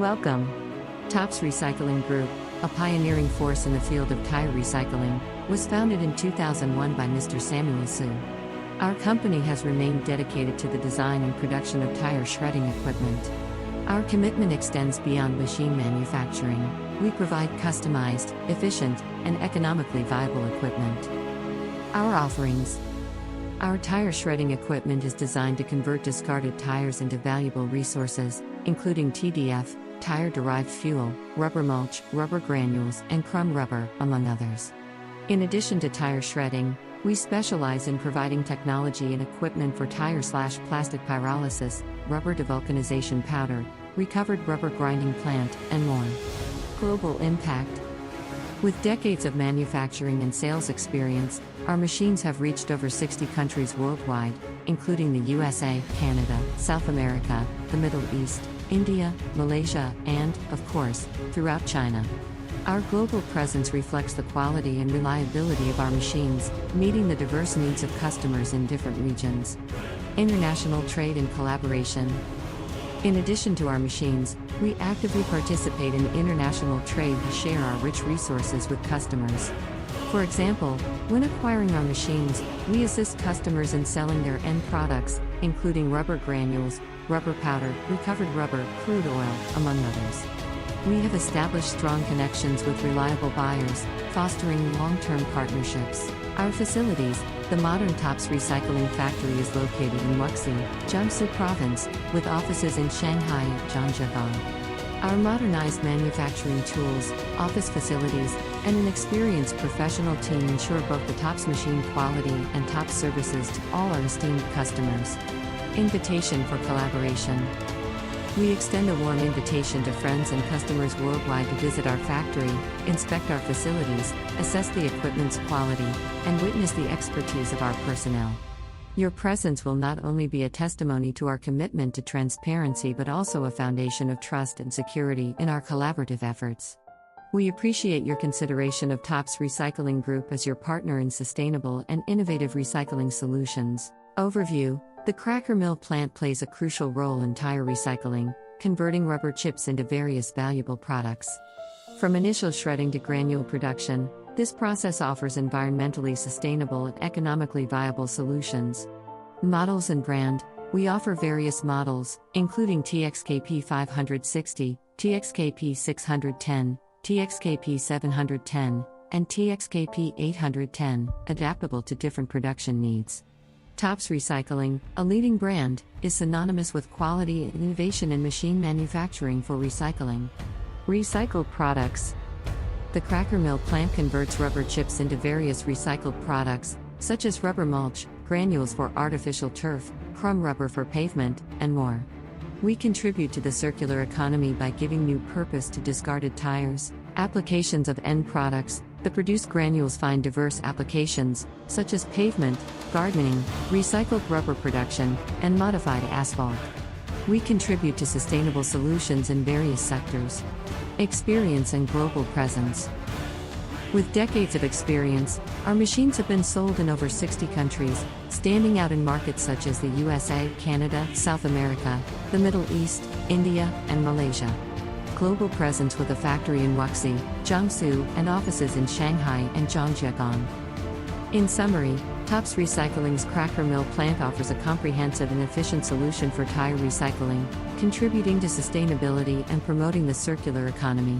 Welcome. TOPS Recycling Group, a pioneering force in the field of tire recycling, was founded in 2001 by Mr. Samuel Su. Our company has remained dedicated to the design and production of tire shredding equipment. Our commitment extends beyond machine manufacturing. We provide customized, efficient, and economically viable equipment. Our offerings. Our tire shredding equipment is designed to convert discarded tires into valuable resources, including TDF, tire-derived fuel, rubber mulch, rubber granules, and crumb rubber, among others. In addition to tire shredding, we specialize in providing technology and equipment for tire/plastic pyrolysis, rubber devulcanization powder, recovered rubber grinding plant, and more. Global impact. With decades of manufacturing and sales experience, our machines have reached over 60 countries worldwide, including the USA, Canada, South America, the Middle East, India, Malaysia, and, of course, throughout China. Our global presence reflects the quality and reliability of our machines, meeting the diverse needs of customers in different regions. International trade and collaboration. In addition to our machines, we actively participate in international trade to share our rich resources with customers. For example, when acquiring our machines, we assist customers in selling their end products, including rubber granules, rubber powder, recovered rubber, crude oil, among others. We have established strong connections with reliable buyers, fostering long-term partnerships. Our facilities, the modern TOPS Recycling Factory, is located in Wuxi, Jiangsu Province, with offices in Shanghai and Zhangjiagang. Our modernized manufacturing tools, office facilities, and an experienced professional team ensure both the TOPS machine quality and TOPS services to all our esteemed customers. Invitation for collaboration. We extend a warm invitation to friends and customers worldwide to visit our factory, inspect our facilities, assess the equipment's quality, and witness the expertise of our personnel. Your presence will not only be a testimony to our commitment to transparency but also a foundation of trust and security in our collaborative efforts. We appreciate your consideration of TOPS Recycling Group as your partner in sustainable and innovative recycling solutions. Overview. The cracker mill plant plays a crucial role in tire recycling, converting rubber chips into various valuable products. From initial shredding to granule production, this process offers environmentally sustainable and economically viable solutions. Models and brand. We offer various models, including TXKP 560, TXKP 610, TXKP 710, and TXKP 810, adaptable to different production needs. TOPS Recycling, a leading brand, is synonymous with quality and innovation in machine manufacturing for recycling. Recycled products. The cracker mill plant converts rubber chips into various recycled products, such as rubber mulch, granules for artificial turf, crumb rubber for pavement, and more. We contribute to the circular economy by giving new purpose to discarded tires. Applications of end products. The produced granules find diverse applications, such as pavement, gardening, recycled rubber production, and modified asphalt. We contribute to sustainable solutions in various sectors. Experience and global presence. With decades of experience, our machines have been sold in over 60 countries, standing out in markets such as the USA, Canada, South America, the Middle East, India, and Malaysia. Global presence with a factory in Wuxi, Jiangsu, and offices in Shanghai and Zhangjiagang. In summary, TOPS Recycling's cracker mill plant offers a comprehensive and efficient solution for tire recycling, contributing to sustainability and promoting the circular economy.